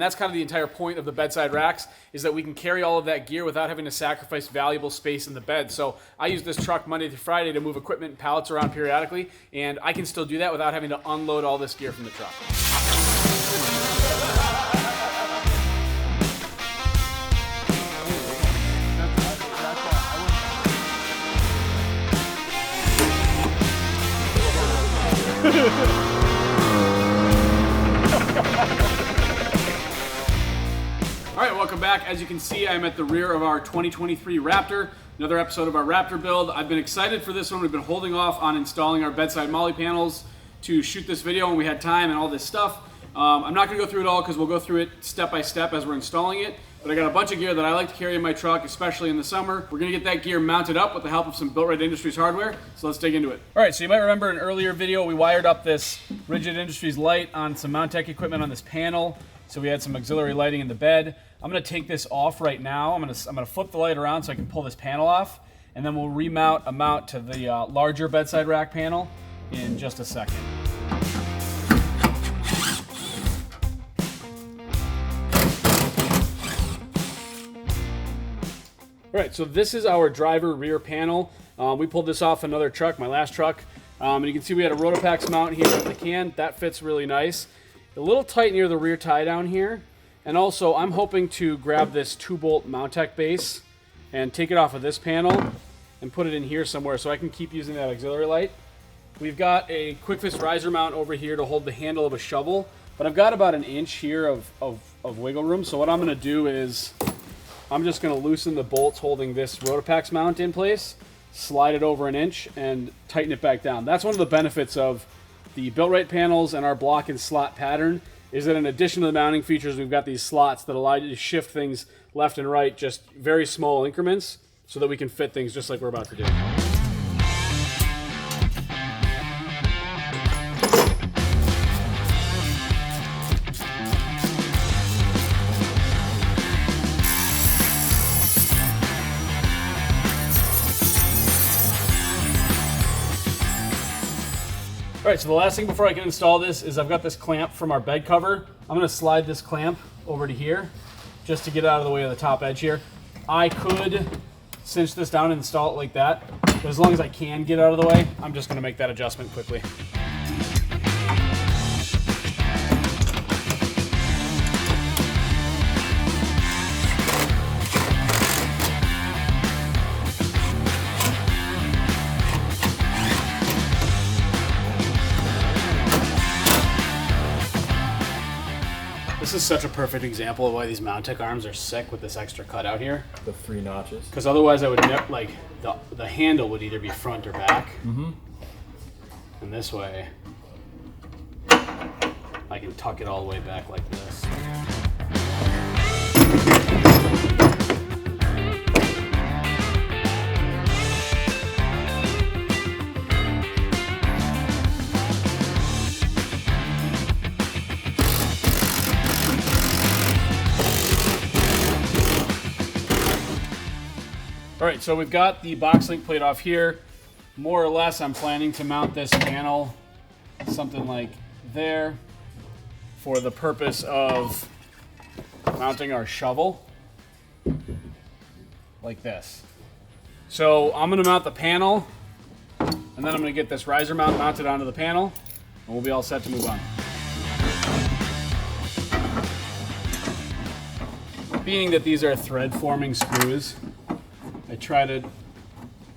that's kind of the entire point of the bedside racks, is that we can carry all of that gear without having to sacrifice valuable space in the bed. So I use this truck Monday through Friday to move equipment and pallets around periodically, and I can still do that without having to unload all this gear from the truck. All right, welcome back. As you can see, I'm at the rear of our 2023 Raptor, another episode of our Raptor build. I've been excited for this one. We've been holding off on installing our bedside MOLLE panels to shoot this video when we had time and all this stuff. I'm not going to go through it all because we'll go through it step by step as we're installing it. But I got a bunch of gear that I like to carry in my truck, especially in the summer. We're going to get that gear mounted up with the help of some BuiltRight Industries hardware. So let's dig into it. All right, so you might remember in an earlier video, we wired up this Rigid Industries light on some Mountech equipment on this panel. So we had some auxiliary lighting in the bed. I'm going to take this off right now. I'm going to flip the light around so I can pull this panel off. And then we'll remount a mount to the larger bedside rack panel in just a second. All right, so this is our driver rear panel. We pulled this off another truck, my last truck. And you can see we had a RotopaX mount here at the can. That fits really nice. A little tight near the rear tie down here. And also, I'm hoping to grab this 2-bolt Mountech base and take it off of this panel and put it in here somewhere so I can keep using that auxiliary light. We've got a quick fist riser mount over here to hold the handle of a shovel, but I've got about an inch here of wiggle room. So what I'm gonna do is, I'm just going to loosen the bolts holding this RotopaX mount in place, slide it over an inch, and tighten it back down. That's one of the benefits of the BuiltRight panels and our block and slot pattern, is that in addition to the mounting features, we've got these slots that allow you to shift things left and right, just very small increments, so that we can fit things just like we're about to do. All right, so the last thing before I can install this is I've got this clamp from our bed cover. I'm gonna slide this clamp over to here just to get out of the way of the top edge here. I could cinch this down and install it like that, but as long as I can get out of the way, I'm just gonna make that adjustment quickly. This is such a perfect example of why these Mountech arms are sick with this extra cutout here. The 3 notches. Because otherwise I would never, like, the handle would either be front or back. Mm-hmm. And this way, I can tuck it all the way back like this. All right, so we've got the box link plate off here. More or less, I'm planning to mount this panel something like there for the purpose of mounting our shovel like this. So I'm gonna mount the panel, and then I'm gonna get this riser mount mounted onto the panel, and we'll be all set to move on. Being that these are thread forming screws, I try to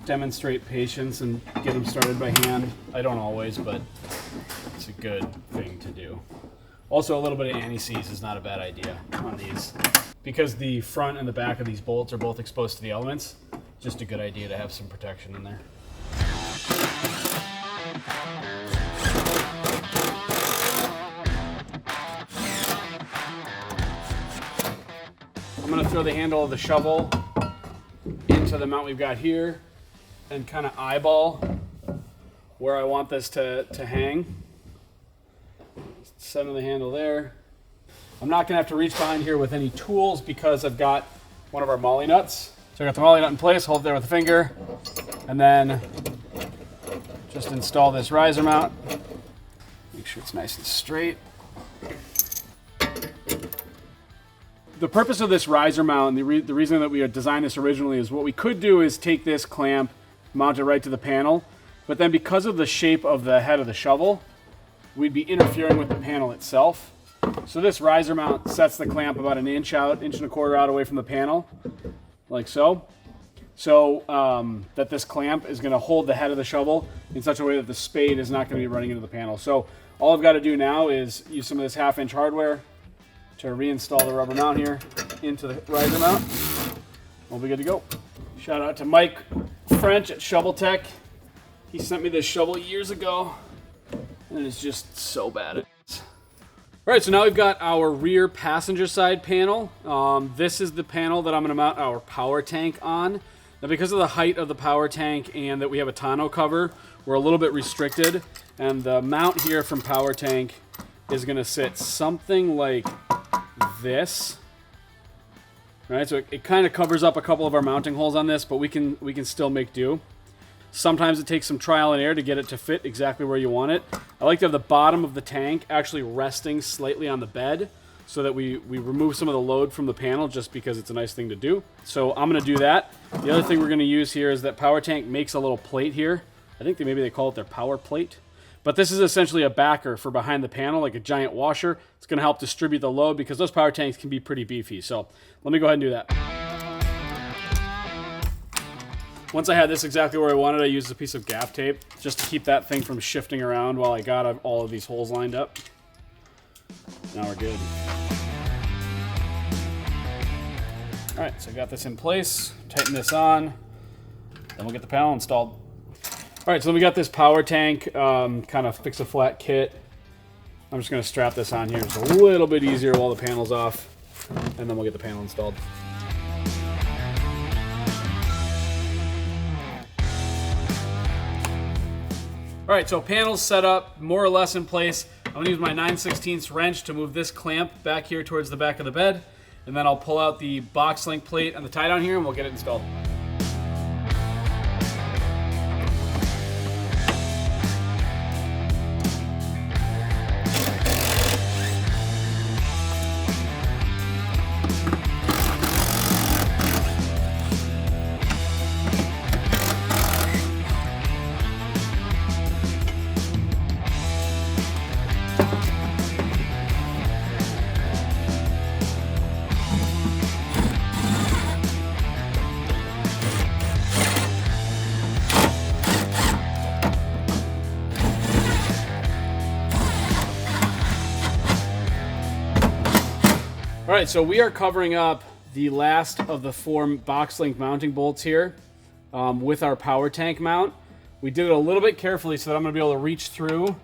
demonstrate patience and get them started by hand. I don't always, but it's a good thing to do. Also, a little bit of anti-seize is not a bad idea on these. Because the front and the back of these bolts are both exposed to the elements, just a good idea to have some protection in there. I'm going to throw the handle of the shovel into the mount we've got here and kind of eyeball where I want this to hang. Center the handle there. I'm not going to have to reach behind here with any tools because I've got one of our MOLLE nuts. So I got the MOLLE nut in place, hold it there with a finger, and then just install this riser mount. Make sure it's nice and straight. the purpose of this riser mount, and the reason that we designed this originally is what we could do is take this clamp, mount it right to the panel, but then because of the shape of the head of the shovel, we'd be interfering with the panel itself. So this riser mount sets the clamp about an inch out, inch and a quarter out away from the panel, like so. So that this clamp is going to hold the head of the shovel in such a way that the spade is not going to be running into the panel. So all I've got to do now is use some of this 1/2 inch hardware to reinstall the rubber mount here into the riser mount. We'll be good to go. Shout out to Mike French at Shovel Tech. He sent me this shovel years ago, and it's just so bad. All right, so now we've got our rear passenger side panel. This is the panel that I'm going to mount our power tank on. Now, because of the height of the power tank and that we have a tonneau cover, we're a little bit restricted. And the mount here from power tank is going to sit something like this. All right, so it kind of covers up a couple of our mounting holes on this, but we can still make do. Sometimes it takes some trial and error to get it to fit exactly where you want it. I like to have the bottom of the tank actually resting slightly on the bed so that we remove some of the load from the panel just because it's a nice thing to do. So I'm going to do that. The other thing we're going to use here is that power tank makes a little plate here. I think maybe they call it their power plate. But this is essentially a backer for behind the panel, like a giant washer. It's going to help distribute the load because those power tanks can be pretty beefy. So let me go ahead and do that. Once I had this exactly where I wanted, I used a piece of gaff tape just to keep that thing from shifting around while I got all of these holes lined up. Now we're good. All right, so I got this in place. Tighten this on. Then we'll get the panel installed. All right, so then we got this power tank kind of fix-a-flat kit. I'm just going to strap this on here. It's a little bit easier while the panel's off, and then we'll get the panel installed. All right, so panel's set up more or less in place. I'm gonna use my 9/16 wrench to move this clamp back here towards the back of the bed, and then I'll pull out the box link plate and the tie down here and we'll get it installed. All right, so we are covering up the last of the 4 box link mounting bolts here with our power tank mount. We did it a little bit carefully so that I'm gonna be able to reach through.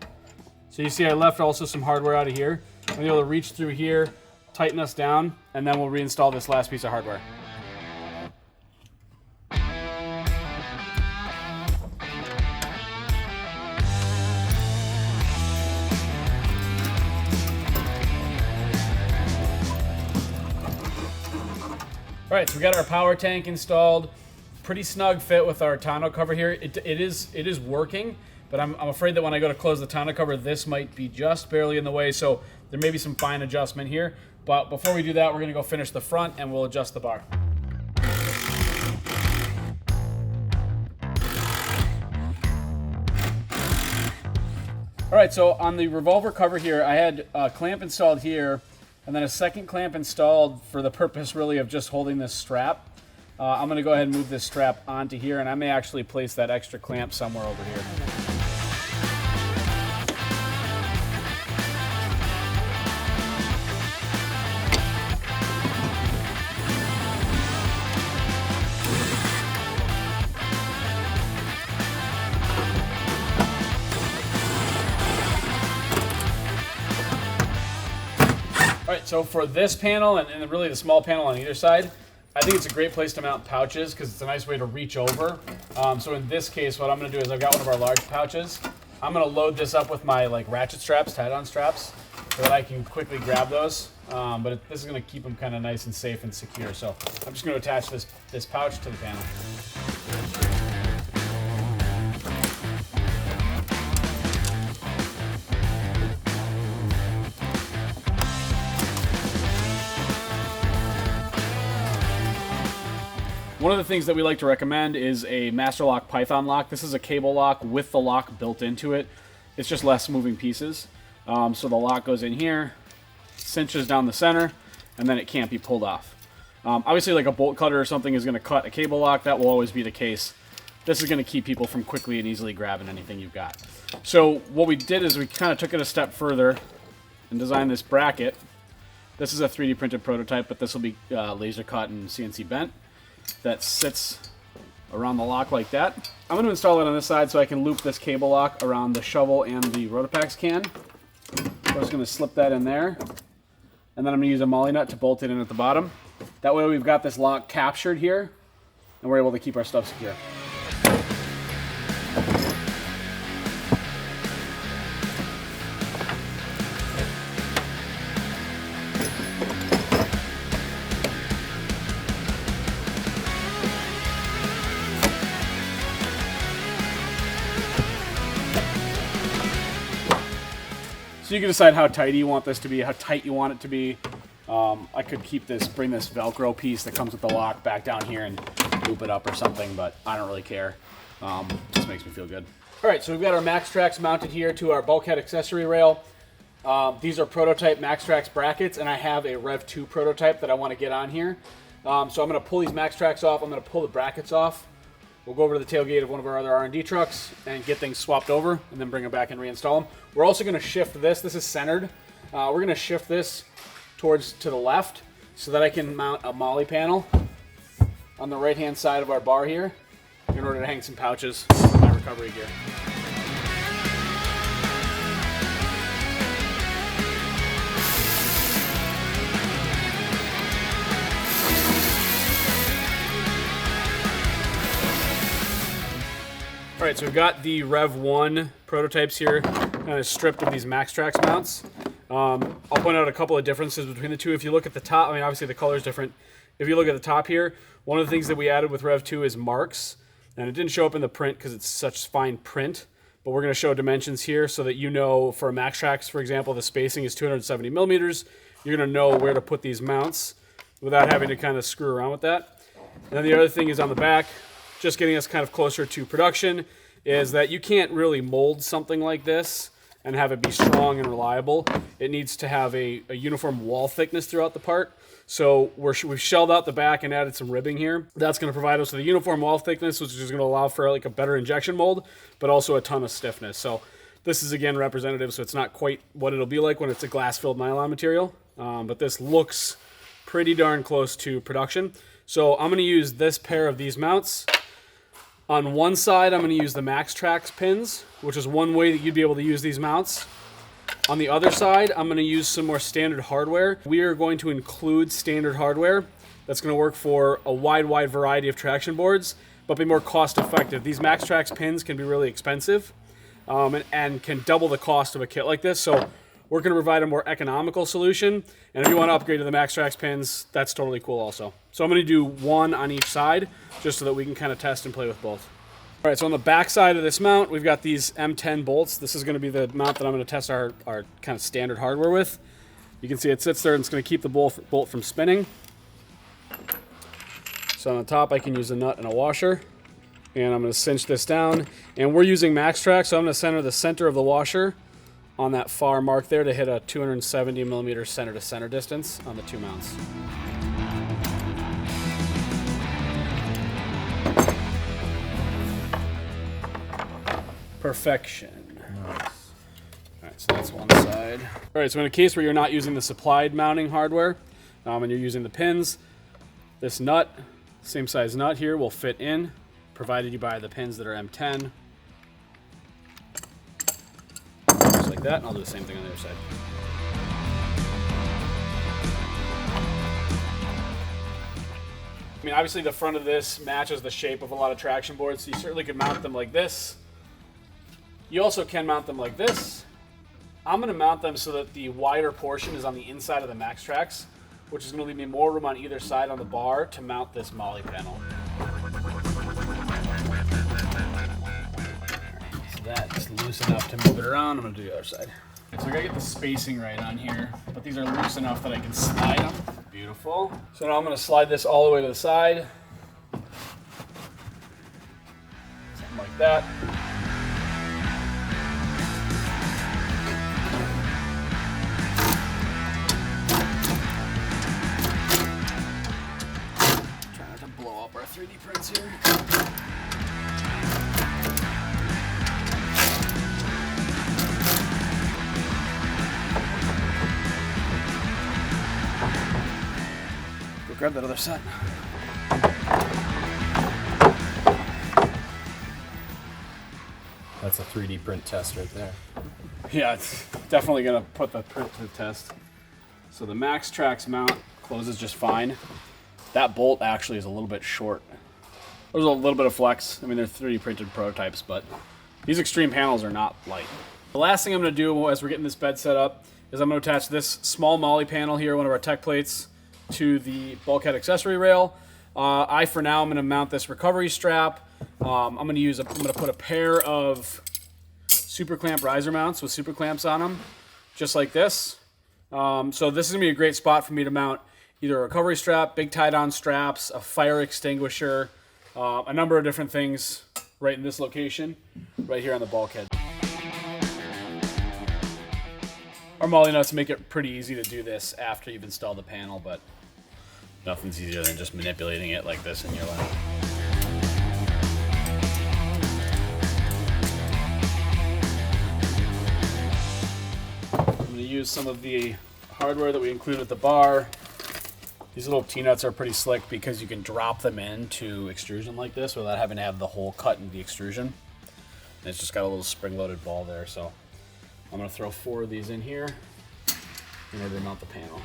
So you see I left also some hardware out of here. I'm gonna be able to reach through here, tighten us down, and then we'll reinstall this last piece of hardware. All right, so we got our power tank installed. Pretty snug fit with our tonneau cover here. It is working, but I'm afraid that when I go to close the tonneau cover, this might be just barely in the way, so there may be some fine adjustment here. But before we do that, we're gonna go finish the front and we'll adjust the bar. All right, so on the revolver cover here, I had a clamp installed here, and then a second clamp installed for the purpose really of just holding this strap. I'm gonna go ahead and move this strap onto here, and I may actually place that extra clamp somewhere over here. All right, so for this panel and really the small panel on either side, I think it's a great place to mount pouches because it's a nice way to reach over. So in this case, what I'm gonna do is I've got one of our large pouches. I'm gonna load this up with my ratchet straps, tie-down straps, so that I can quickly grab those. But this is gonna keep them kind of nice and safe and secure. So I'm just gonna attach this pouch to the panel. One of the things that we like to recommend is a Master Lock Python lock. This is a cable lock with the lock built into it. It's just less moving pieces. So the lock goes in here, cinches down the center, and then it can't be pulled off. Obviously, like a bolt cutter or something is going to cut a cable lock. That will always be the case. This is going to keep people from quickly and easily grabbing anything you've got. So what we did is we kind of took it a step further and designed this bracket. This is a 3D printed prototype, but this will be laser cut and CNC bent. That sits around the lock like that. I'm going to install it on this side so I can loop this cable lock around the shovel and the RotopaX can. I'm just going to slip that in there, and then I'm going to use a MOLLE nut to bolt it in at the bottom. That way we've got this lock captured here, and we're able to keep our stuff secure. So you can decide how tight you want this to be, how tight you want it to be. I could bring this Velcro piece that comes with the lock back down here and loop it up or something, but I don't really care. Just makes me feel good. All right, so we've got our MAXTRAX mounted here to our bulkhead accessory rail. These are prototype MAXTRAX brackets, and I have a Rev 2 prototype that I want to get on here. So I'm going to pull these MAXTRAX off. I'm going to pull the brackets off. We'll go over to the tailgate of one of our other R&D trucks and get things swapped over and then bring them back and reinstall them. We're also going to shift this. This is centered. We're going to shift this to the left so that I can mount a MOLLE panel on the right-hand side of our bar here in order to hang some pouches for my recovery gear. All right, so we've got the Rev 1 prototypes here, kind of stripped of these MAXTRAX mounts. I'll point out a couple of differences between the two. If you look at the top, I mean, obviously the color is different. If you look at the top here, one of the things that we added with Rev 2 is marks. And it didn't show up in the print because it's such fine print, but we're going to show dimensions here so that you know for a MAXTRAX, for example, the spacing is 270 millimeters. You're going to know where to put these mounts without having to kind of screw around with that. And then the other thing is on the back, just getting us kind of closer to production, is that you can't really mold something like this and have it be strong and reliable. It needs to have a uniform wall thickness throughout the part. So we've shelled out the back and added some ribbing here. That's going to provide us with a uniform wall thickness, which is going to allow for like a better injection mold, but also a ton of stiffness. So this is, again, representative, so it's not quite what it'll be like when it's a glass-filled nylon material, but this looks pretty darn close to production. So I'm going to use this pair of these mounts. On one side, I'm going to use the MAXTRAX pins, which is one way that you'd be able to use these mounts. On the other side, I'm going to use some more standard hardware. We are going to include standard hardware that's going to work for a wide variety of traction boards, but be more cost effective. These MAXTRAX pins can be really expensive and can double the cost of a kit like this. So we're going to provide a more economical solution. And if you want to upgrade to the MAXTRAX pins, that's totally cool also. So I'm going to do one on each side just so that we can kind of test and play with both. All right, so on the back side of this mount, we've got these M10 bolts. This is going to be the mount that I'm going to test our kind of standard hardware with. You can see it sits there and it's going to keep the bolt from spinning. So on the top, I can use a nut and a washer. And I'm going to cinch this down. And we're using MAXTRAX, so I'm going to center the center of the washer on that far mark there to hit a 270 millimeter center to center distance on the two mounts. Perfection. Nice. All right, so that's one side. All right, so in a case where you're not using the supplied mounting hardware and you're using the pins, this nut, same size nut here, will fit in, provided you buy the pins that are M10. Just like that, and I'll do the same thing on the other side. I mean, obviously the front of this matches the shape of a lot of traction boards, so you certainly could mount them like this. You also can mount them like this. I'm going to mount them so that the wider portion is on the inside of the MAXTRAX, which is going to leave me more room on either side on the bar to mount this MOLLE panel. So that's loose enough to move it around. I'm going to do the other side. So I got to get the spacing right on here, but these are loose enough that I can slide them. Beautiful. So now I'm going to slide this all the way to the side. like that. Try not to blow up our 3D prints here. Go grab that other set. That's a 3D print test right there. Yeah, it's definitely gonna put the print to the test. So the MAXTRAX mount closes just fine. That bolt actually is a little bit short. There's a little bit of flex. I mean, they're 3D printed prototypes, but these extreme panels are not light. The last thing I'm gonna do as we're getting this bed set up is I'm gonna attach this small MOLLE panel here, one of our tech plates, to the bulkhead accessory rail. For now, I'm gonna mount this recovery strap. I'm gonna put a pair of super clamp riser mounts with super clamps on them, just like this. So this is gonna be a great spot for me to mount either a recovery strap, big tie-down straps, a fire extinguisher, a number of different things right in this location, right here on the bulkhead. Our MOLLE nuts make it pretty easy to do this after you've installed the panel, but nothing's easier than just manipulating it like this in your lap. I'm going to use some of the hardware that we included with the bar. These little T-nuts are pretty slick because you can drop them into extrusion like this without having to have the hole cut into the extrusion. And it's just got a little spring-loaded ball there, so I'm going to throw 4 of these in here in order to mount the panel.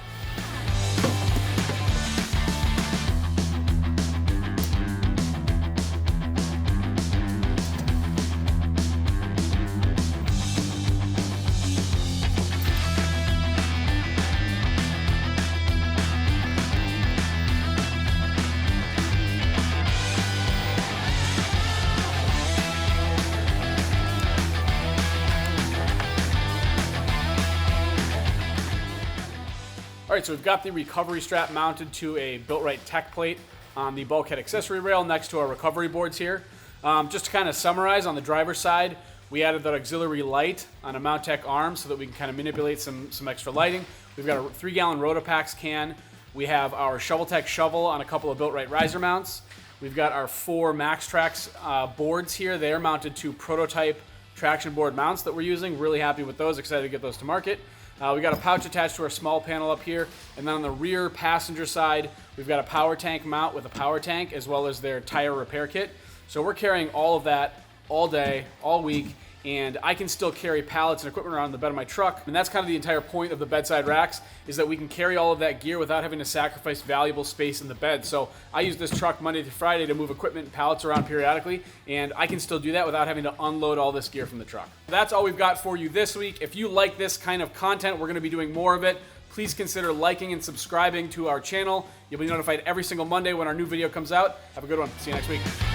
All right, so we've got the recovery strap mounted to a BuiltRight tech plate on the bulkhead accessory rail next to our recovery boards here. Just to kind of summarize, on the driver's side, we added that auxiliary light on a Mountech arm so that we can kind of manipulate some extra lighting. We've got a 3-gallon RotopaX can. We have our ShovelTech shovel on a couple of BuiltRight riser mounts. We've got our 4 MAXTRAX boards here. They're mounted to prototype traction board mounts that we're using. Really happy with those, excited to get those to market. We got a pouch attached to our small panel up here, and then on the rear passenger side, we've got a power tank mount with a power tank as well as their tire repair kit. So we're carrying all of that all day, all week, and I can still carry pallets and equipment around the bed of my truck. And that's kind of the entire point of the bedside racks, is that we can carry all of that gear without having to sacrifice valuable space in the bed. So I use this truck Monday through Friday to move equipment and pallets around periodically, and I can still do that without having to unload all this gear from the truck. That's all we've got for you this week. If you like this kind of content, we're gonna be doing more of it. Please consider liking and subscribing to our channel. You'll be notified every single Monday when our new video comes out. Have a good one. See you next week.